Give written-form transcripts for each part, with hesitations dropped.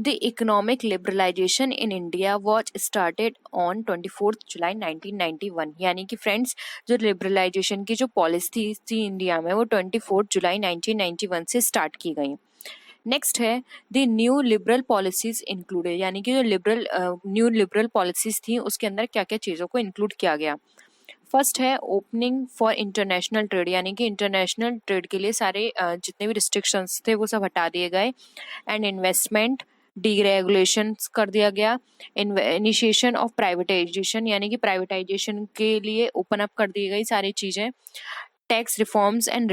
The economic liberalization in India was started on 24th July 1991। यानी कि friends जो liberalisation की जो पॉलिसी थी इंडिया में वो 24 जुलाई 1991 से स्टार्ट की गई। नेक्स्ट है the new liberal policies included, यानी कि जो न्यू लिबरल पॉलिसीज थी उसके अंदर क्या क्या चीज़ों को इंक्लूड किया गया। फर्स्ट है ओपनिंग फॉर इंटरनेशनल ट्रेड, यानी कि इंटरनेशनल ट्रेड के लिए सारे जितने भी रिस्ट्रिक्शंस थे वो सब हटा दिए गए। एंड इन्वेस्टमेंट डीरेगुलेशन कर दिया गया। इनिशिएशन ऑफ प्राइवेटाइजेशन, यानी कि प्राइवेटाइजेशन के लिए ओपन अप कर दी गई सारी चीज़ें। Tax reforms and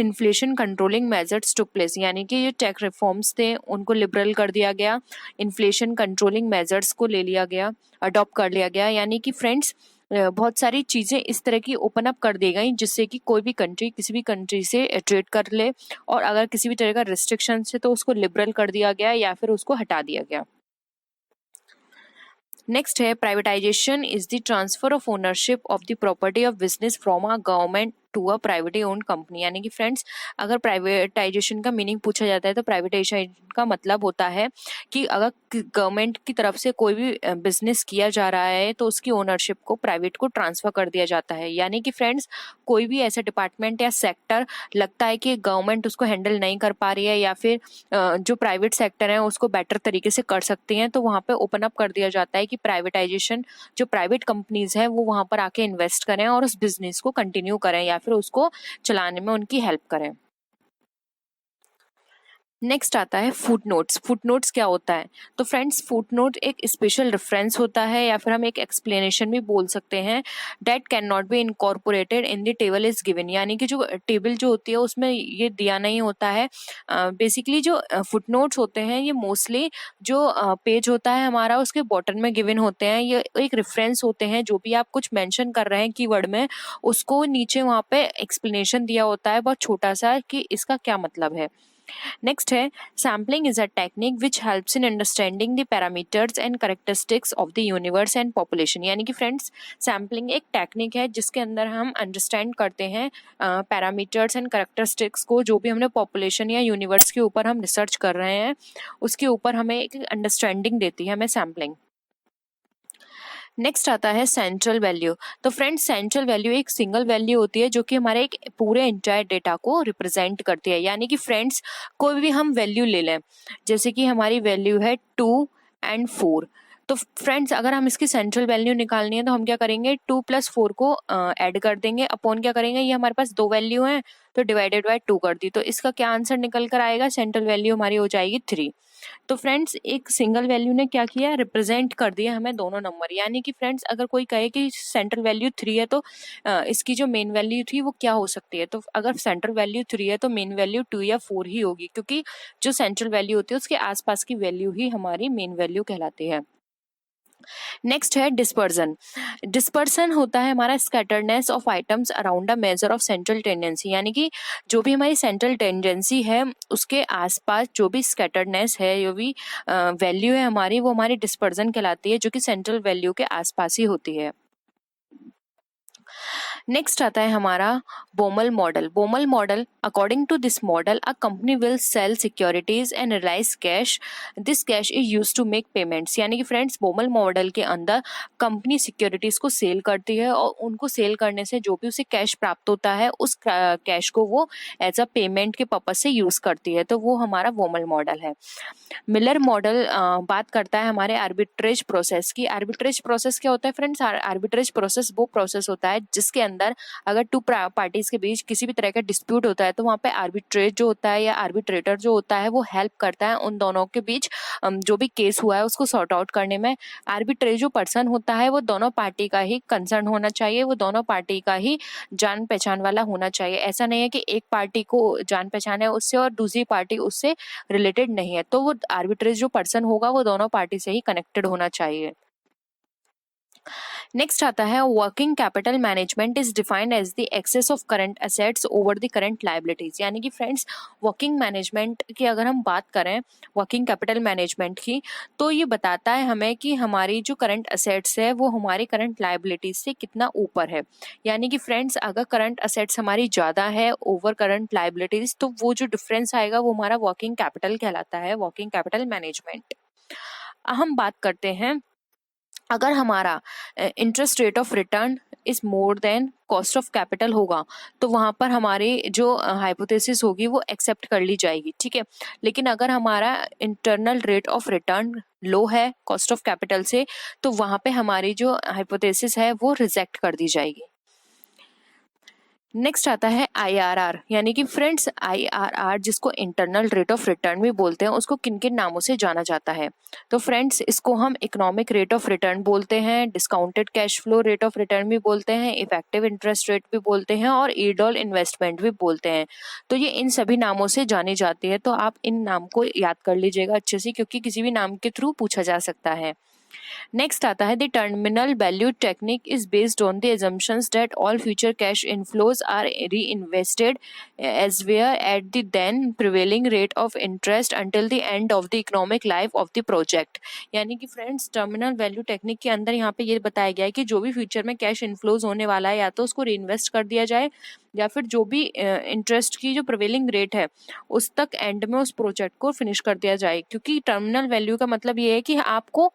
inflation controlling measures took place, यानी कि जो टैक्स रिफॉर्म्स थे उनको लिबरल कर दिया गया। इन्फ्लेशन कंट्रोलिंग मेजर्स को ले लिया गया, अडॉप्ट कर लिया गया। यानी कि फ्रेंड्स बहुत सारी चीज़ें इस तरह की ओपन अप कर दी गई जिससे कि कोई भी कंट्री किसी भी कंट्री से ट्रेड कर ले, और अगर किसी भी तरह का रिस्ट्रिक्शन है तो उसको लिबरल कर दिया गया या फिर उसको हटा दिया गया। नेक्स्ट है privatisation is the transfer of ownership of the property of business from a government to a privately owned company. यानी कि फ्रेंड्स अगर प्राइवेटाइजेशन का मीनिंग पूछा जाता है तो प्राइवेटाइजेशन का मतलब होता है कि अगर गवर्नमेंट की तरफ से कोई भी बिजनेस किया जा रहा है तो उसकी ओनरशिप को प्राइवेट को ट्रांसफर कर दिया जाता है। यानी कि फ्रेंड्स कोई भी ऐसा डिपार्टमेंट या सेक्टर लगता है कि गवर्नमेंट उसको हैंडल नहीं कर पा रही है या फिर जो प्राइवेट सेक्टर है उसको बेटर तरीके से कर सकती हैं, तो वहाँ पे ओपन अप कर दिया जाता है कि प्राइवेटाइजेशन जो प्राइवेट कंपनीज हैं वो वहाँ पर आके इन्वेस्ट करें और उस बिजनेस को कंटिन्यू करें या फिर उसको चलाने में उनकी हेल्प करें। नेक्स्ट आता है फुटनोट्स। फुटनोट्स क्या होता है? तो फ्रेंड्स फुटनोट एक स्पेशल रेफरेंस होता है या फिर हम एक एक्सप्लेनेशन भी बोल सकते हैं। Date can not be incorporated in the table is given, यानी कि जो टेबल जो होती है उसमें ये दिया नहीं होता है। बेसिकली जो फुटनोट्स होते हैं ये मोस्टली जो पेज होता है हमारा उसके बॉटम में गिवन होते हैं। ये एक रेफरेंस होते हैं, जो भी आप कुछ मेंशन कर रहे हैं कीवर्ड में उसको नीचे वहाँ पे एक्सप्लेनेशन दिया होता है बहुत छोटा सा कि इसका क्या मतलब है। नेक्स्ट है sampling is a technique which helps in understanding the parameters and characteristics of the universe and population. यानी कि फ्रेंड्स सैम्पलिंग एक टेक्निक है जिसके अंदर हम अंडरस्टैंड करते हैं पैरामीटर्स एंड कैरेक्टरिस्टिक्स को, जो भी हमने पॉपुलेशन या यूनिवर्स के ऊपर हम रिसर्च कर रहे हैं उसके ऊपर हमें एक अंडरस्टैंडिंग देती है हमें सैम्पलिंग। नेक्स्ट आता है सेंट्रल वैल्यू। तो फ्रेंड्स सेंट्रल वैल्यू एक सिंगल वैल्यू होती है जो कि हमारे एक पूरे एंटायर डेटा को रिप्रेजेंट करती है। यानी कि फ्रेंड्स कोई भी हम वैल्यू ले लें, जैसे कि हमारी वैल्यू है 2 एंड 4, तो फ्रेंड्स अगर हम इसकी सेंट्रल वैल्यू निकालनी है तो हम क्या करेंगे 2 + 4 को ऐड कर देंगे, अपॉन क्या करेंगे ये हमारे पास दो वैल्यू हैं तो डिवाइडेड बाय 2 कर दी, तो इसका क्या आंसर निकल कर आएगा, सेंट्रल वैल्यू हमारी हो जाएगी 3। तो फ्रेंड्स एक सिंगल वैल्यू ने क्या किया, रिप्रेजेंट कर दिया हमें दोनों नंबर। यानी कि फ्रेंड्स अगर कोई कहे कि सेंट्रल वैल्यू 3 है तो इसकी जो मेन वैल्यू थी वो क्या हो सकती है, तो अगर सेंट्रल वैल्यू 3 है तो मेन वैल्यू 2 या 4 ही होगी, क्योंकि जो सेंट्रल वैल्यू होती है उसके आसपास की वैल्यू ही हमारी मेन वैल्यू कहलाती है। नेक्स्ट है डिस्पर्जन। डिस्पर्सन होता है हमारा scatteredness of items around a measure of central tendency, यानी कि जो भी हमारी सेंट्रल टेंडेंसी है उसके आसपास जो भी स्कैटर्डनेस है, जो भी वैल्यू है हमारी, वो हमारी डिस्पर्जन कहलाती है, जो कि सेंट्रल वैल्यू के आसपास ही होती है। नेक्स्ट आता है हमारा Baumol model. Baumol model, according to this model a company will sell securities and realise cash, this cash is used to make payments. यानी कि फ्रेंड्स बोमल मॉडल के अंदर कंपनी सिक्योरिटीज को सेल करती है और उनको सेल करने से जो भी उसे कैश प्राप्त होता है उस कैश को वो एज अ पेमेंट के पर्पज से यूज करती है, तो वो हमारा बोमल मॉडल है। मिलर मॉडल बात करता है हमारे आर्बिट्रेज प्रोसेस की। आर्बिट्रेज प्रोसेस क्या होता है फ्रेंड्स? आर्बिट्रेज प्रोसेस वो प्रोसेस होता है जिसके अंदर अगर टू पार्टीज के बीच किसी भी तरह का डिस्प्यूट होता है तो वहाँ पे आर्बिट्रेज जो होता है या आर्बिट्रेटर जो होता है वो हेल्प करता है उन दोनों के बीच जो भी केस हुआ है उसको सॉर्ट आउट करने में। आर्बिट्रेज जो पर्सन होता है वो दोनों पार्टी का ही कंसर्न होना चाहिए, वो दोनों पार्टी का ही जान पहचान वाला होना चाहिए। ऐसा नहीं है कि एक पार्टी को जान पहचान है उससे और दूसरी पार्टी उससे रिलेटेड नहीं है, तो वो आर्बिट्रेज जो पर्सन होगा वो दोनों पार्टी से ही कनेक्टेड होना चाहिए। नेक्स्ट आता है working capital management is defined as the excess of current assets over the current liabilities. यानी कि फ्रेंड्स वर्किंग मैनेजमेंट की अगर हम बात करें, वर्किंग कैपिटल मैनेजमेंट की, तो ये बताता है हमें कि हमारी जो करंट एसेट्स है वो हमारी करंट लायबिलिटीज से कितना ऊपर है। यानी कि फ्रेंड्स अगर करंट एसेट्स हमारी ज़्यादा है ओवर करंट लायबिलिटीज, तो वो जो डिफरेंस आएगा वो हमारा वर्किंग कैपिटल कहलाता है, वर्किंग कैपिटल मैनेजमेंट। हम बात करते हैं, अगर हमारा interest rate of return is more than cost of capital होगा, तो वहाँ पर हमारी जो हाइपोथेसिस होगी वो एक्सेप्ट कर ली जाएगी, ठीक है। लेकिन अगर हमारा इंटरनल रेट ऑफ रिटर्न लो है कॉस्ट ऑफ कैपिटल से, तो वहाँ पे हमारी जो हाइपोथेसिस है वो रिजेक्ट कर दी जाएगी। नेक्स्ट आता है IRR। यानी कि फ्रेंड्स IRR जिसको इंटरनल रेट ऑफ रिटर्न भी बोलते हैं, उसको किन किन नामों से जाना जाता है? तो फ्रेंड्स इसको हम इकोनॉमिक रेट ऑफ रिटर्न बोलते हैं, discounted cash flow rate of return भी बोलते हैं, इफेक्टिव इंटरेस्ट रेट भी बोलते हैं और ईडॉल इन्वेस्टमेंट भी बोलते हैं। तो ये इन सभी नामों से जानी जाती है, तो आप इन नाम को याद कर लीजिएगा अच्छे से, क्योंकि किसी भी नाम के थ्रू पूछा जा सकता है। नेक्स्ट आता है the terminal value technique is based on the assumptions that all future cash inflows are reinvested as were at the then prevailing rate of interest until the end of the economic life of the project। यानी कि friends terminal value technique के अंदर यहाँ पे ये बताया गया है कि जो भी फ्यूचर में कैश इनफ्लोज होने वाला है, या तो उसको रीइन्वेस्ट कर दिया जाए, या फिर जो भी इंटरेस्ट की जो प्रिवेलिंग रेट है उस तक एंड में उस प्रोजेक्ट को फिनिश कर दिया जाए। क्योंकि टर्मिनल वैल्यू का मतलब ये है कि आपको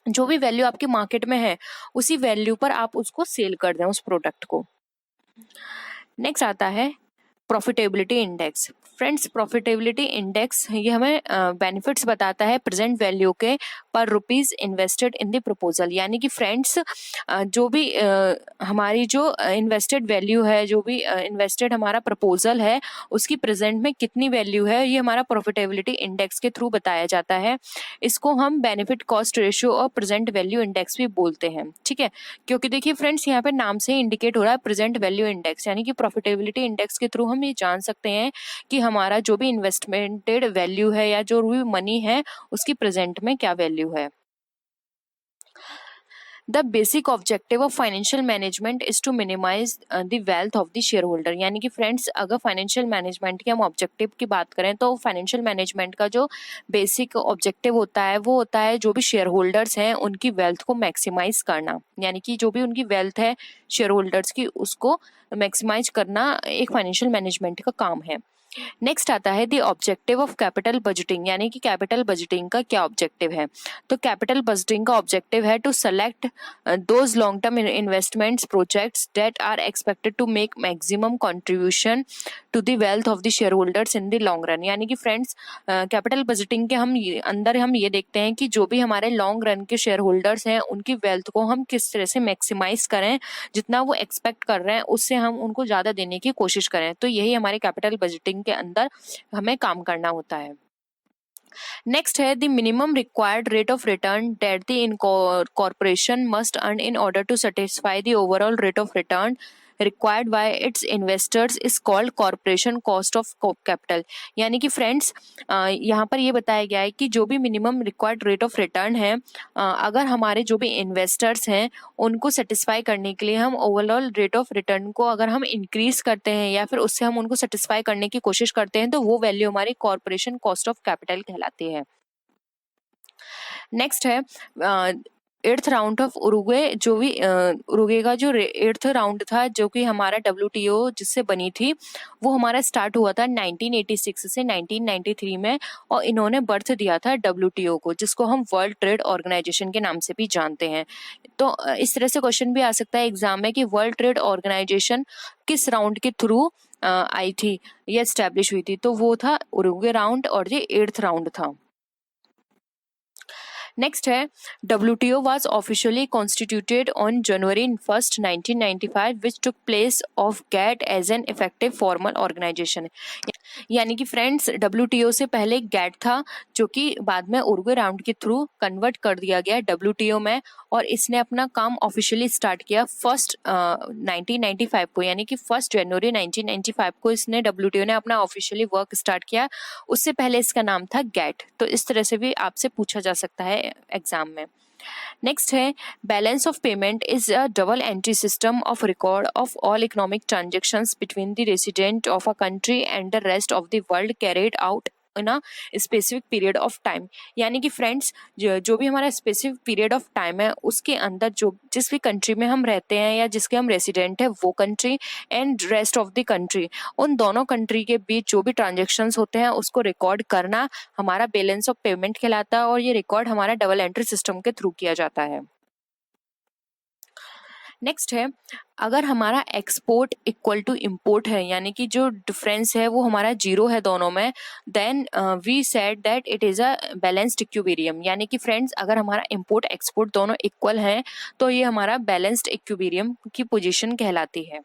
जो भी वैल्यू आपके मार्केट में है उसी वैल्यू पर आप उसको सेल कर दें उस प्रोडक्ट को। नेक्स्ट आता है profitability index. Friends profitability index ये हमें बेनिफिट्स बताता है प्रेजेंट वैल्यू के पर rupees invested in the proposal. यानी कि फ्रेंड्स जो भी हमारी जो इन्वेस्टेड वैल्यू है, जो भी इन्वेस्टेड हमारा प्रपोजल है, उसकी प्रेजेंट में कितनी वैल्यू है, ये हमारा प्रॉफिटेबिलिटी इंडेक्स के थ्रू बताया जाता है। इसको हम बेनिफिट कॉस्ट रेशियो और प्रेजेंट वैल्यू इंडेक्स भी बोलते हैं, ठीक है। क्योंकि देखिए फ्रेंड्स यहाँ पे नाम से ही इंडिकेट हो रहा है प्रेजेंट वैल्यू इंडेक्स, यानी कि प्रॉफिटेबिलिटी इंडेक्स के थ्रू हम ये जान सकते हैं कि हमारा जो भी इन्वेस्टमेंटेड वैल्यू है या जो भी मनी है उसकी प्रेजेंट में क्या वैल्यू है। The basic objective of financial management is to minimise the wealth of the share holder. यानी कि फ्रेंड्स अगर फाइनेंशियल मैनेजमेंट के हम ऑब्जेक्टिव की बात करें, तो फाइनेंशियल मैनेजमेंट का जो बेसिक ऑब्जेक्टिव होता है वो होता है जो भी शेयर होल्डर्स हैं उनकी वेल्थ को मैक्सिमाइज करना। यानी कि जो भी उनकी वेल्थ है शेयर होल्डर्स की, उसको मैक्सिमाइज करना एक फाइनेंशियल मैनेजमेंट का काम है। नेक्स्ट आता है the objective of capital budgeting. यानी कि कैपिटल बजटिंग का क्या ऑब्जेक्टिव है? तो कैपिटल बजटिंग का ऑब्जेक्टिव है to select those long term investments projects that are expected to make maximum contribution to the wealth of the share holders in the long run. यानी कि friends capital budgeting के अंदर हम ये देखते हैं कि जो भी हमारे लॉन्ग रन के शेयर होल्डर्स हैं उनकी वेल्थ को हम किस तरह से मैक्सिमाइज करें, जितना वो एक्सपेक्ट कर रहे हैं उससे हम उनको ज़्यादा देने की कोशिश करें। तो यही हमारे कैपिटल बजटिंग के अंदर हमें काम करना होता है। नेक्स्ट है the minimum required rate of return that the corporation must earn in order to satisfy the overall rate of return required by its investors is called corporation cost of capital. यानी कि friends यहाँ पर ये बताया गया है कि जो भी minimum required rate of return है, अगर हमारे जो भी इन्वेस्टर्स हैं उनको सेटिस्फाई करने के लिए हम ओवरऑल रेट ऑफ रिटर्न को अगर हम इंक्रीज करते हैं या फिर उससे हम उनको सेटिस्फाई करने की कोशिश करते हैं, तो वो वैल्यू हमारी कॉर्पोरेशन कॉस्ट ऑफ कैपिटल कहलाती है। नेक्स्ट है एट्थ राउंड ऑफ उरुग्वे। जो भी उरुग्वे का जो एट्थ राउंड था, जो कि हमारा WTO जिससे बनी थी, वो हमारा स्टार्ट हुआ था 1986 से 1993 में, और इन्होंने बर्थ दिया था WTO को, जिसको हम वर्ल्ड ट्रेड ऑर्गेनाइजेशन के नाम से भी जानते हैं। तो इस तरह से क्वेश्चन भी आ सकता है एग्जाम में कि वर्ल्ड ट्रेड ऑर्गेनाइजेशन किस राउंड के थ्रू आई थी या एस्टेब्लिश हुई थी, तो वो था उरुग्वे राउंड और ये एट्थ राउंड था। नेक्स्ट है WTO was officially constituted on January 1st, 1995, which took place of GATT as an effective formal organization। यानी कि फ्रेंड्स WTO से पहले GATT था, जो कि बाद में उरुग्वे राउंड के थ्रू कन्वर्ट कर दिया गया WTO में, और इसने अपना काम ऑफिशियली स्टार्ट किया 1995 को। यानी कि 1 जनवरी 1995 को इसने WTO ने अपना ऑफिशियली वर्क स्टार्ट किया। उससे पहले इसका नाम था GATT। तो इस तरह से भी आपसे पूछा जा सकता है एग्जाम में। नेक्स्ट है balance of payment is a double entry system of record of all economic transactions between the resident of a country and the rest of the world carried out in a specific period of time. यानी कि friends जो भी हमारा specific period of time है उसके अंदर जो जिस भी कंट्री में हम रहते हैं या जिसके हम रेसिडेंट है वो country and rest of the country, उन दोनों कंट्री के बीच जो भी ट्रांजेक्शन्स होते हैं उसको रिकॉर्ड करना हमारा बैलेंस ऑफ पेमेंट कहलाता है और ये रिकॉर्ड हमारा डबल एंट्री सिस्टम के थ्रू किया जाता है। नेक्स्ट है अगर हमारा एक्सपोर्ट इक्वल टू इम्पोर्ट है यानी कि जो डिफरेंस है वो हमारा जीरो है दोनों में, then we said that it is a balanced equilibrium. यानी कि फ्रेंड्स अगर हमारा इम्पोर्ट एक्सपोर्ट दोनों इक्वल हैं तो ये हमारा बैलेंस्ड इक्विलिब्रियम की पोजीशन कहलाती है।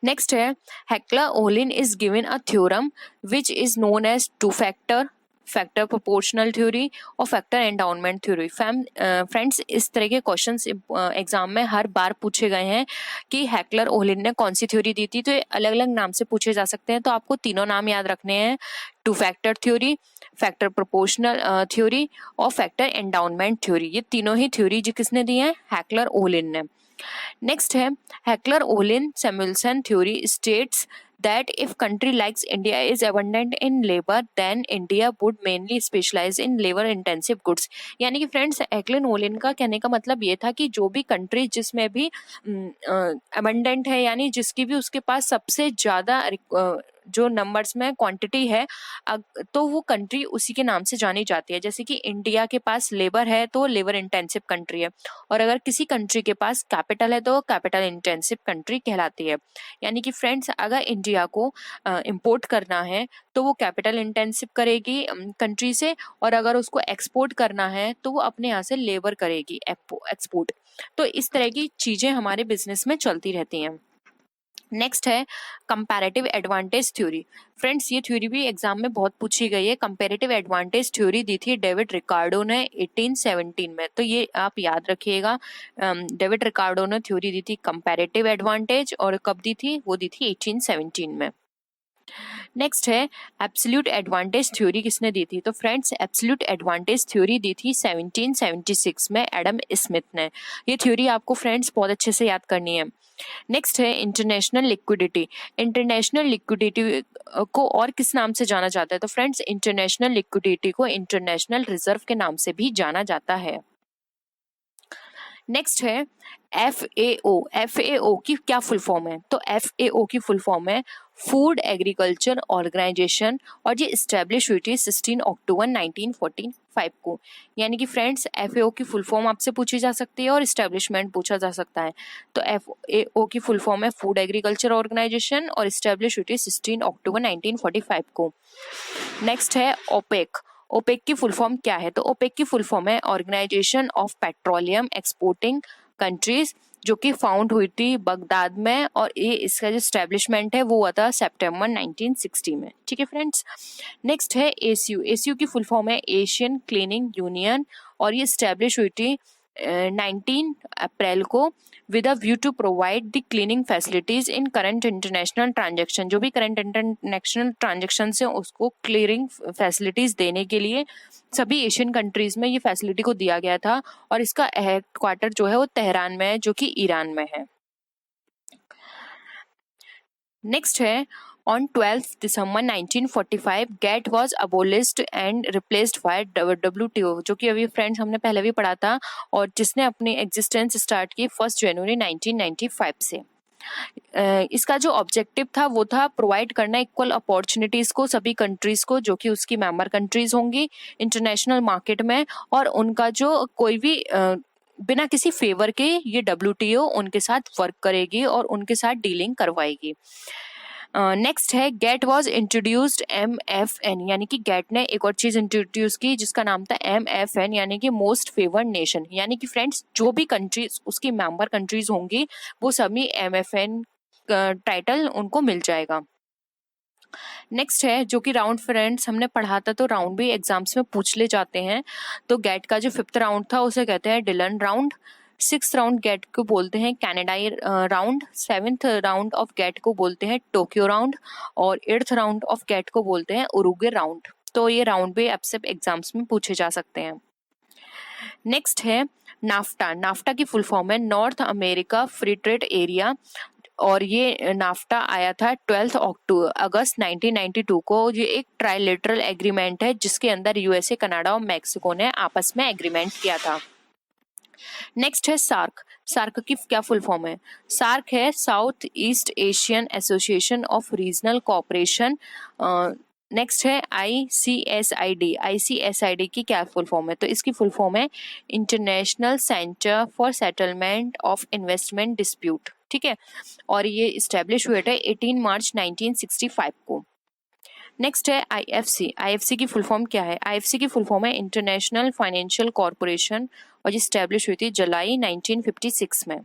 नेक्स्ट है Heckscher Ohlin is given a theorem which is known as two factor proportional theory और फैक्टर एंडाउनमेंट थ्योरी। फ्रेंड्स इस तरह के क्वेश्चंस एग्जाम में हर बार पूछे गए हैं कि हेक्लर-ओलिन ने कौन सी थ्योरी दी थी, तो ये अलग अलग नाम से पूछे जा सकते हैं। तो आपको तीनों नाम याद रखने हैं, two factor theory, factor proportional theory और फैक्टर एंडाउनमेंट थ्योरी। ये तीनों ही थ्योरी जो किसने दी है, हेक्लर-ओलिन ने। नेक्स्ट है Heckscher Ohlin Samuelson theory states that if country like India is abundant in labor then India would mainly specialize in labor intensive goods। यानी कि फ्रेंड्स हेक्लर-ओलिन का कहने का मतलब ये था कि जो भी कंट्री जिसमें भी abundant है यानी जिसकी भी उसके पास सबसे ज़्यादा जो नंबर्स में क्वांटिटी है तो वो कंट्री उसी के नाम से जानी जाती है। जैसे कि इंडिया के पास लेबर है तो लेबर इंटेंसिव कंट्री है, और अगर किसी कंट्री के पास कैपिटल है तो कैपिटल इंटेंसिव कंट्री कहलाती है। यानी कि फ्रेंड्स अगर इंडिया को इंपोर्ट करना है तो वो कैपिटल इंटेंसिव करेगी कंट्री से, और अगर उसको एक्सपोर्ट करना है तो वो अपने यहाँ से लेबर करेगी एक्सपोर्ट। तो इस तरह की चीज़ें हमारे बिजनेस में चलती रहती हैं। नेक्स्ट है कंपैरेटिव एडवांटेज थ्योरी। फ्रेंड्स ये थ्योरी भी एग्जाम में बहुत पूछी गई है। कंपैरेटिव एडवांटेज थ्योरी दी थी डेविड रिकार्डो ने 1817 में, तो ये आप याद रखिएगा। डेविड रिकार्डो ने थ्योरी दी थी कंपैरेटिव एडवांटेज, और कब दी थी, वो दी थी 1817 में। नेक्स्ट है एब्सोल्यूट एडवांटेज थ्योरी किसने दी थी, तो फ्रेंड्स एब्सोल्यूट एडवांटेज थ्योरी दी थी 1776 में एडम स्मिथ ने। ये थ्योरी आपको फ्रेंड्स बहुत अच्छे से याद करनी है। नेक्स्ट है इंटरनेशनल लिक्विडिटी। इंटरनेशनल लिक्विडिटी को और किस नाम से जाना जाता है, तो फ्रेंड्स इंटरनेशनल लिक्विडिटी को इंटरनेशनल रिजर्व के नाम से भी जाना जाता है। नेक्स्ट है FAO। FAO की क्या फुल फॉर्म है, तो FAO की फुल फॉर्म है फूड एग्रीकल्चर ऑर्गेनाइजेशन, और ये इस्टेब्लिश हुई थी 16 अक्टूबर 1945 को। यानी कि फ्रेंड्स FAO की फुल फॉर्म आपसे पूछी जा सकती है और इस्टेब्लिशमेंट पूछा जा सकता है। तो FAO की फुल फॉर्म है फूड एग्रीकल्चर ऑर्गेनाइजेशन और इस्टेब्लिश हुई थी 16 अक्टूबर 1945 को। नेक्स्ट है ओपेक। ओपेक की फुल फॉर्म क्या है, तो ओपेक की फुल फॉर्म है organisation of petroleum exporting countries, जो कि फाउंड हुई थी बगदाद में, और ये इसका जो एस्टेब्लिशमेंट है वो हुआ था सितंबर 1960 में। ठीक है फ्रेंड्स। नेक्स्ट है ACU। ACU की फुल फॉर्म है एशियन क्लीनिंग यूनियन, और ये एस्टेब्लिश हुई थी 19 अप्रैल को with a view to provide the clearing facilities in current international transaction. जो भी करंट इंटरनेशनल ट्रांजेक्शन है उसको क्लियरिंग फैसिलिटीज देने के लिए सभी एशियन कंट्रीज में ये फैसिलिटी को दिया गया था, और इसका हेडक्वार्टर जो है वो तेहरान में है, जो कि ईरान में है। नेक्स्ट है on 12 December 1945 GATT was abolished and replaced by WTO, जो कि अभी फ्रेंड्स हमने पहले भी पढ़ा था, और जिसने अपनी एग्जिस्टेंस स्टार्ट की 1 जनवरी 1995 से। इसका जो ऑब्जेक्टिव था वो था प्रोवाइड करना इक्वल अपॉर्चुनिटीज को सभी कंट्रीज को जो कि उसकी मेंबर कंट्रीज होंगी इंटरनेशनल मार्केट में, और उनका जो कोई भी बिना किसी फेवर के ये WTO उनके साथ वर्क करेगी और उनके साथ डीलिंग करवाएगी। नेक्स्ट है गेट वॉज इंट्रोड्यूस्ड MFN। यानी कि गेट ने एक और चीज इंट्रोड्यूस की जिसका नाम था MFN, यानी कि मोस्ट फेवर्ड नेशन। यानी कि फ्रेंड्स जो भी कंट्रीज उसकी मेंबर कंट्रीज होंगी वो सभी MFN टाइटल उनको मिल जाएगा। नेक्स्ट है जो कि राउंड फ्रेंड्स हमने पढ़ा था, तो राउंड भी एग्जाम्स में पूछ ले जाते हैं। तो गेट का जो 5th राउंड था उसे कहते हैं Dylan round, 6th round gate को बोलते हैं Kennedy round, 7th round of GATT को बोलते हैं टोक्यो राउंड, और 8th राउंड ऑफ गेट को बोलते हैं उरुग्वे राउंड। तो ये राउंड भी आपसे एग्जाम्स में पूछे जा सकते हैं। नेक्स्ट है नाफ्टा। नाफ्टा की फुल फॉर्म है north America free trade area, और ये नाफ्टा आया था 12 अगस्त 1992 को। ये एक ट्राइलेटरल एग्रीमेंट है जिसके अंदर यूएसए, कनाडा और मेक्सिको ने आपस में एग्रीमेंट किया था। नेक्स्ट है सार्क। सार्क की क्या फुल फॉर्म है? सार्क है south east Asian association of regional cooperation. Next है ICSID। ICSID की क्या फुल फॉर्म है? तो इसकी फुल फॉर्म है international centre for settlement of investment dispute, ठीक है, और ये इस्टेब्लिश हुए थे 18 मार्च 1965 को। नेक्स्ट है IFC। IFC की फुल फॉर्म क्या है? IFC की फुल फॉर्म है इंटरनेशनल फाइनेंशियल कॉरपोरेशन, और ये इस्टेब्लिश हुई थी जुलाई 1956 में।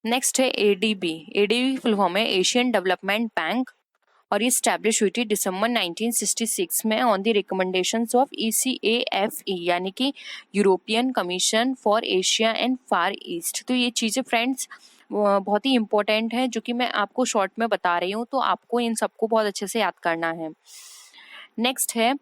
नेक्स्ट है ADB। ADB की फुल फॉर्म है एशियन डेवलपमेंट बैंक, और ये स्टैब्लिश हुई थी दिसंबर 1966 में on the recommendations of ECAFE, यानी कि European commission for Asia and far east. तो ये चीज़ें फ्रेंड्स बहुत ही इंपॉर्टेंट है जो कि मैं आपको शॉर्ट में बता रही हूँ, तो आपको इन सबको बहुत अच्छे से याद करना है। नेक्स्ट है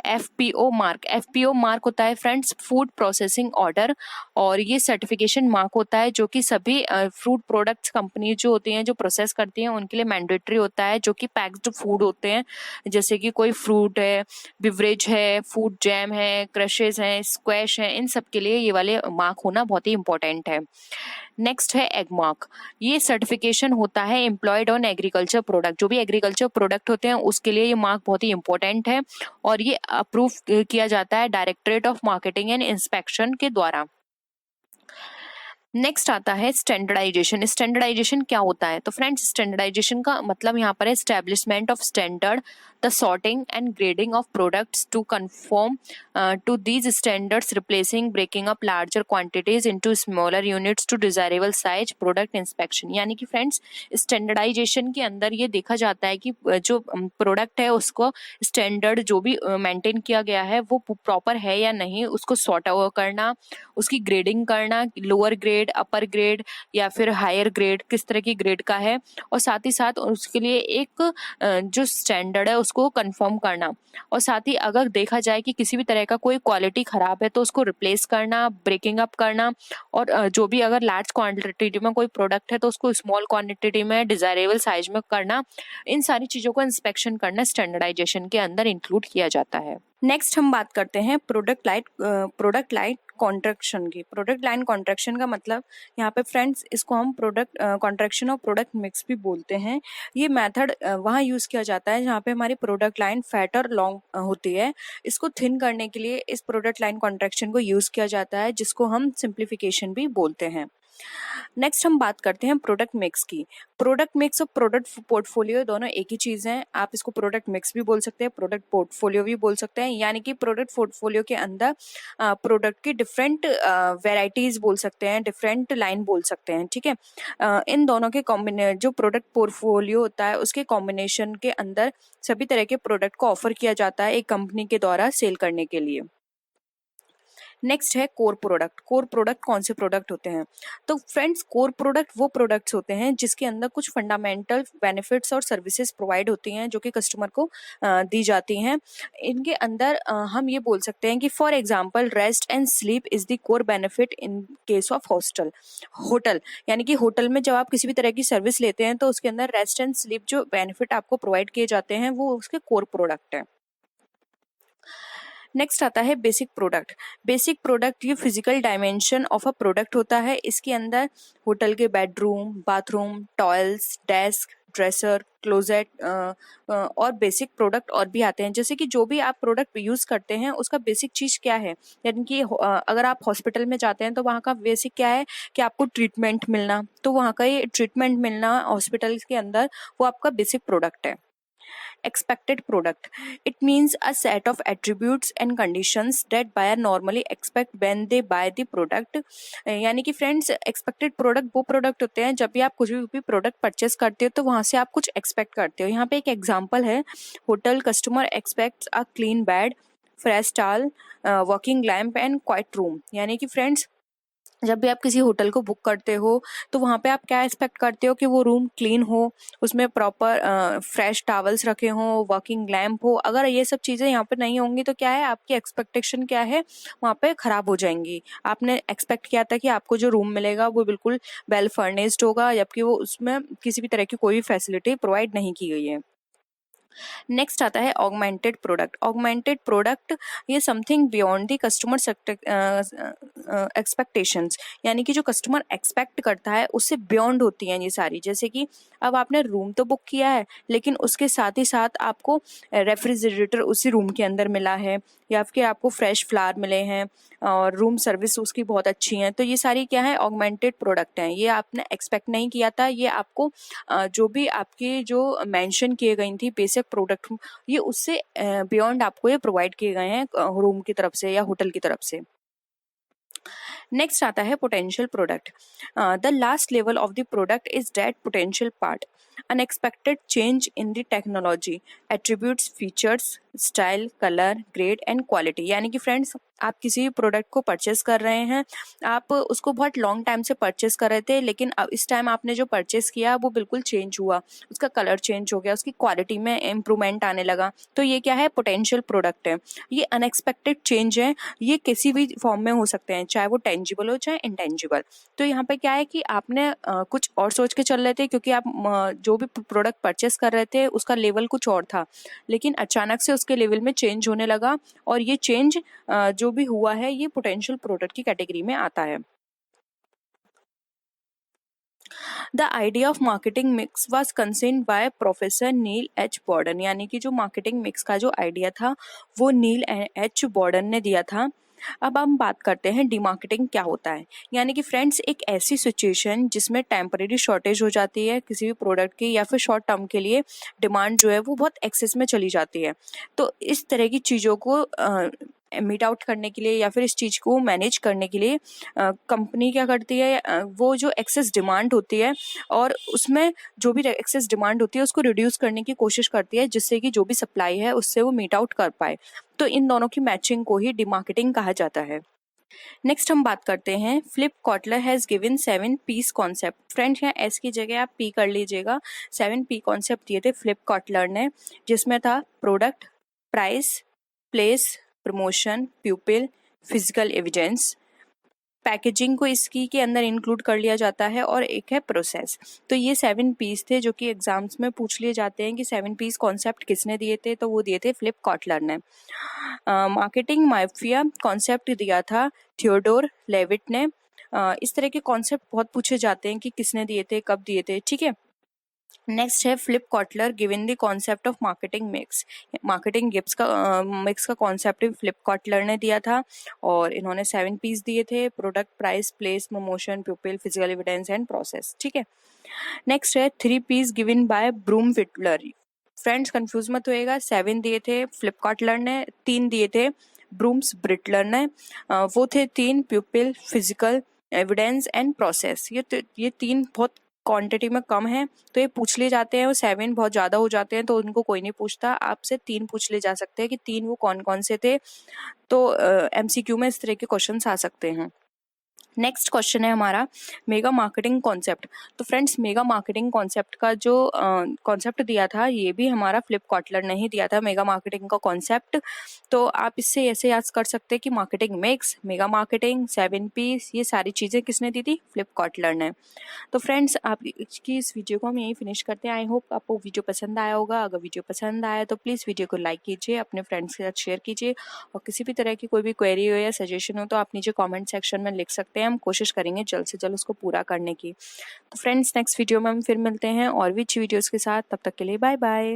FPO मार्क। FPO मार्क होता है फ्रेंड्स फूड प्रोसेसिंग ऑर्डर, और ये सर्टिफिकेशन मार्क होता है जो कि सभी फ्रूट प्रोडक्ट्स कंपनी जो होती हैं जो प्रोसेस करती हैं उनके लिए मैंडेटरी होता है, जो कि पैक्ड फूड होते हैं, जैसे कि कोई फ्रूट है, बिवरेज है, फूड जैम है, क्रशेज हैं, स्क्वैश है, इन सब के लिए ये वाले मार्क होना बहुत ही इंपॉर्टेंट है। नेक्स्ट है एग मार्क। ये सर्टिफिकेशन होता है एम्प्लॉयड ऑन एग्रीकल्चर प्रोडक्ट। जो भी एग्रीकल्चर प्रोडक्ट होते हैं उसके लिए ये मार्क बहुत ही इंपॉर्टेंट है, और ये अप्रूव किया जाता है directorate of marketing and inspection के द्वारा। नेक्स्ट आता है स्टैंडर्डाइजेशन। स्टैंडर्डाइजेशन क्या होता है? तो फ्रेंड्स स्टैंडर्डाइजेशन का मतलब यहाँ पर है establishment of standard, the sorting and grading of products to conform to these standards, replacing breaking up larger quantities into smaller units to desirable size, product inspection. यानी कि फ्रेंड्स स्टैंडर्डाइजेशन के अंदर ये देखा जाता है कि जो प्रोडक्ट है उसको स्टैंडर्ड जो भी मेंटेन किया गया है वो प्रॉपर है या नहीं, उसको सॉर्ट आउट करना, उसकी ग्रेडिंग करना, लोअर ग्रेड, अपर ग्रेड या फिर हायर ग्रेड किस तरह की ग्रेड का है, और साथ ही साथ उसके लिए एक जो स्टैंडर्ड है उसको कंफर्म करना, और साथ ही अगर देखा जाए कि किसी भी तरह का कोई क्वालिटी खराब है तो उसको रिप्लेस करना, ब्रेकिंग अप करना, और जो भी अगर लार्ज क्वांटिटी में कोई प्रोडक्ट है तो उसको स्मॉल क्वांटिटी में डिजायरेबल साइज में करना, इन सारी चीजों को इंस्पेक्शन करना स्टैंडर्डाइजेशन के अंदर इंक्लूड किया जाता है। नेक्स्ट हम बात करते हैं प्रोडक्ट लाइन कॉन्ट्रैक्शन की। प्रोडक्ट लाइन कॉन्ट्रैक्शन का मतलब यहाँ पे फ्रेंड्स इसको हम प्रोडक्ट कॉन्ट्रैक्शन और प्रोडक्ट मिक्स भी बोलते हैं। ये मेथड वहाँ यूज़ किया जाता है जहाँ पे हमारी प्रोडक्ट लाइन फैट और लॉन्ग होती है। इसको थिन करने के लिए इस प्रोडक्ट लाइन कॉन्ट्रैक्शन को यूज़ किया जाता है, जिसको हम सिंप्लीफिकेशन भी बोलते हैं। नेक्स्ट हम बात करते हैं प्रोडक्ट मिक्स की। प्रोडक्ट मिक्स और प्रोडक्ट पोर्टफोलियो दोनों एक ही चीज़ हैं। आप इसको प्रोडक्ट मिक्स भी बोल सकते हैं, प्रोडक्ट पोर्टफोलियो भी बोल सकते हैं, यानी कि प्रोडक्ट पोर्टफोलियो के अंदर प्रोडक्ट की डिफरेंट वेराइटीज बोल सकते हैं, डिफरेंट लाइन बोल सकते हैं, ठीक है। इन दोनों के जो प्रोडक्ट पोर्टफोलियो होता है उसके कॉम्बिनेशन के अंदर सभी तरह के प्रोडक्ट को ऑफर किया जाता है एक कंपनी के द्वारा सेल करने के लिए। नेक्स्ट है कोर प्रोडक्ट। कोर प्रोडक्ट कौन से प्रोडक्ट होते हैं? तो फ्रेंड्स कोर प्रोडक्ट वो प्रोडक्ट्स होते हैं जिसके अंदर कुछ फंडामेंटल बेनिफिट्स और सर्विसेज प्रोवाइड होती हैं जो कि कस्टमर को दी जाती हैं। इनके अंदर हम ये बोल सकते हैं कि for example rest and sleep is the core benefit in case of hotel. यानी कि होटल में जब आप किसी भी तरह की सर्विस लेते हैं तो उसके अंदर रेस्ट एंड स्लीप जो बेनिफिट आपको प्रोवाइड किए जाते हैं वो उसके कोर प्रोडक्ट है। नेक्स्ट आता है बेसिक प्रोडक्ट। बेसिक प्रोडक्ट ये physical dimension of a product होता है। इसके अंदर होटल के bedroom, bathroom, toils, desk, dresser, closet और बेसिक प्रोडक्ट और भी आते हैं। जैसे कि जो भी आप प्रोडक्ट यूज़ करते हैं उसका बेसिक चीज़ क्या है, यानी कि अगर आप हॉस्पिटल में जाते हैं तो वहाँ का बेसिक क्या है कि आपको ट्रीटमेंट मिलना, तो वहाँ का ये ट्रीटमेंट मिलना हॉस्पिटल के अंदर वो आपका बेसिक प्रोडक्ट है। Expected product. It means a set of attributes and conditions that buyer normally expect when they buy the product. यानी कि फ्रेंड्स एक्सपेक्टेड प्रोडक्ट वो प्रोडक्ट होते हैं जब भी आप कुछ भी प्रोडक्ट परचेस करते हो तो वहाँ से आप कुछ एक्सपेक्ट करते हो। यहाँ पे एक एग्जांपल है, hotel customer aspects a clean bed, fresh towel, working lamp and quiet room. यानी कि फ्रेंड्स जब भी आप किसी होटल को बुक करते हो तो वहाँ पे आप क्या एक्सपेक्ट करते हो कि वो रूम क्लीन हो, उसमें प्रॉपर फ्रेश टॉवल्स रखे हों, वर्किंग लैम्प हो। अगर ये सब चीज़ें यहाँ पे नहीं होंगी तो क्या है, आपकी एक्सपेक्टेशन क्या है, वहाँ पे खराब हो जाएंगी। आपने एक्सपेक्ट किया था कि आपको जो रूम मिलेगा वो बिल्कुल वेल फर्निश्ड होगा, जबकि वो उसमें किसी भी तरह की कोई फैसिलिटी प्रोवाइड नहीं की गई है। नेक्स्ट आता है ऑगमेंटेड प्रोडक्ट। ऑगमेंटेड प्रोडक्ट ये something beyond the customer expectations, यानी कि जो कस्टमर एक्सपेक्ट करता है उससे बियॉन्ड होती हैं ये सारी। जैसे कि अब आपने रूम तो बुक किया है, लेकिन उसके साथ ही साथ आपको रेफ्रिजरेटर उसी रूम के अंदर मिला है, या फिर आपको फ्रेश फ्लावर मिले हैं और रूम सर्विस उसकी बहुत अच्छी है। तो ये सारी क्या है, ऑगमेंटेड प्रोडक्ट हैं। ये आपने एक्सपेक्ट नहीं किया था, ये आपको जो भी आपकी जो मेंशन किए गई थी बेसिक प्रोडक्ट, ये उससे बियॉन्ड आपको ये प्रोवाइड किए गए हैं रूम की तरफ से या होटल की तरफ से। नेक्स्ट आता है potential product. The last level of the product is that potential part, unexpected change in the technology, attributes, features, style, colour, grade and quality. यानी कि फ्रेंड्स, आप किसी भी प्रोडक्ट को परचेस कर रहे हैं, आप उसको बहुत लॉन्ग टाइम से परचेस कर रहे थे, लेकिन अब इस टाइम आपने जो परचेस किया वो बिल्कुल चेंज हुआ, उसका कलर चेंज हो गया, उसकी क्वालिटी में इम्प्रूवमेंट आने लगा। तो ये क्या है, पोटेंशियल प्रोडक्ट है। ये अनएक्सपेक्टेड चेंज है, ये किसी भी फॉर्म में हो सकते हैं, चाहे वो टेंजिबल हो चाहे इंटेंजिबल। तो यहाँ पे क्या है कि आपने कुछ और सोच के चल रहे थे, क्योंकि आप जो भी प्रोडक्ट परचेस कर रहे थे उसका लेवल कुछ और था, लेकिन अचानक से उसके लेवल में चेंज होने लगा, और ये चेंज जो भी हुआ है ये पोटेंशियल प्रोडक्ट की कैटेगरी में आता है। The idea of marketing mix was conceived by professor Neil H Borden, यानी कि जो मार्केटिंग मिक्स का जो आइडिया था वो नील एच बॉर्डन ने दिया था। अब हम बात करते हैं डीमार्केटिंग क्या होता है। यानी कि फ्रेंड्स, एक ऐसी सिचुएशन जिसमें टेम्परेरी शॉर्टेज हो जाती है किसी भी प्रोडक्ट की, या फिर शॉर्ट टर्म के लिए डिमांड जो है वो बहुत एक्सेस में चली जाती है। तो इस तरह की चीज़ों को मीट आउट करने के लिए या फिर इस चीज़ को मैनेज करने के लिए कंपनी क्या करती है, वो जो एक्सेस डिमांड होती है और उसमें जो भी एक्सेस डिमांड होती है उसको रिड्यूस करने की कोशिश करती है, जिससे कि जो भी सप्लाई है उससे वो मीट आउट कर पाए। तो इन दोनों की मैचिंग को ही डीमार्केटिंग कहा जाता है। नेक्स्ट हम बात करते हैं, Philip Kotler has given 7 P's concept. Friends, यहाँ एस की जगह आप पी कर लीजिएगा। 7 पी कॉन्सेप्ट दिए थे फ्लिप कॉटलर ने, जिसमें था product, price, place, promotion, people, physical evidence. Packaging को इसकी के अंदर इंक्लूड कर लिया जाता है, और एक है प्रोसेस। तो ये 7 पीस थे जो कि एग्जाम्स में पूछ लिए जाते हैं कि 7 पीस कॉन्सेप्ट किसने दिए थे, तो वो दिए थे फ्लिप कॉटलर ने। मार्केटिंग माफिया कॉन्सेप्ट दिया था थियोडोर लेविट ने। इस तरह के कॉन्सेप्ट बहुत पूछे जाते हैं कि किसने दिए थे, कब दिए थे, ठीक है। नेक्स्ट है Philip Kotler given the concept of marketing mix. Marketing गिप्स का मिक्स का कॉन्सेप्ट फ्लिप कॉटलर ने दिया था, और इन्होंने 7 पीस दिए थे, product, price, place, promotion, people, physical evidence and process, ठीक है। नेक्स्ट है 3 पीस गिवन बाय ब्रूम विटलर। फ्रेंड्स, कंफ्यूज मत होएगा, 7 दिए थे फ्लिप कॉटलर ने, 3 दिए थे ब्रूम्स ब्रिटलर ने। वो थे 3 प्यूपिल, फिजिकल एविडेंस एंड प्रोसेस। ये 3 बहुत क्वांटिटी में कम है, तो ये पूछ लिए जाते हैं। और 7 बहुत ज़्यादा हो जाते हैं तो उनको कोई नहीं पूछता, आपसे 3 पूछ लिए जा सकते हैं कि 3 वो कौन कौन से थे। तो MCQ में इस तरह के क्वेश्चन आ सकते हैं। नेक्स्ट क्वेश्चन है हमारा, मेगा मार्केटिंग कॉन्सेप्ट। तो फ्रेंड्स, मेगा मार्केटिंग कॉन्सेप्ट का जो कॉन्सेप्ट दिया था ये भी हमारा फ्लिप कॉटलर ने ही दिया था, मेगा मार्केटिंग का कॉन्सेप्ट। तो आप इससे ऐसे याद कर सकते हैं कि marketing mix, mega marketing, 7 P's, ये सारी चीज़ें किसने दी थी, फ्लिप कॉटलर ने। तो फ्रेंड्स, आप की इस वीडियो को हम यहीं फिनिश करते हैं। आई होप आपको वीडियो पसंद आया होगा। अगर वीडियो पसंद आया तो प्लीज़ वीडियो को लाइक कीजिए, अपने फ्रेंड्स के साथ शेयर कीजिए, और किसी भी तरह की कोई भी क्वेरी हो या सजेशन हो तो आप नीचे कमेंट सेक्शन में लिख सकते हैं। हम कोशिश करेंगे जल्द से जल्द उसको पूरा करने की। तो फ्रेंड्स, नेक्स्ट वीडियो में हम फिर मिलते हैं और भी अच्छी वीडियोज़ के साथ। तब तक के लिए बाय बाय।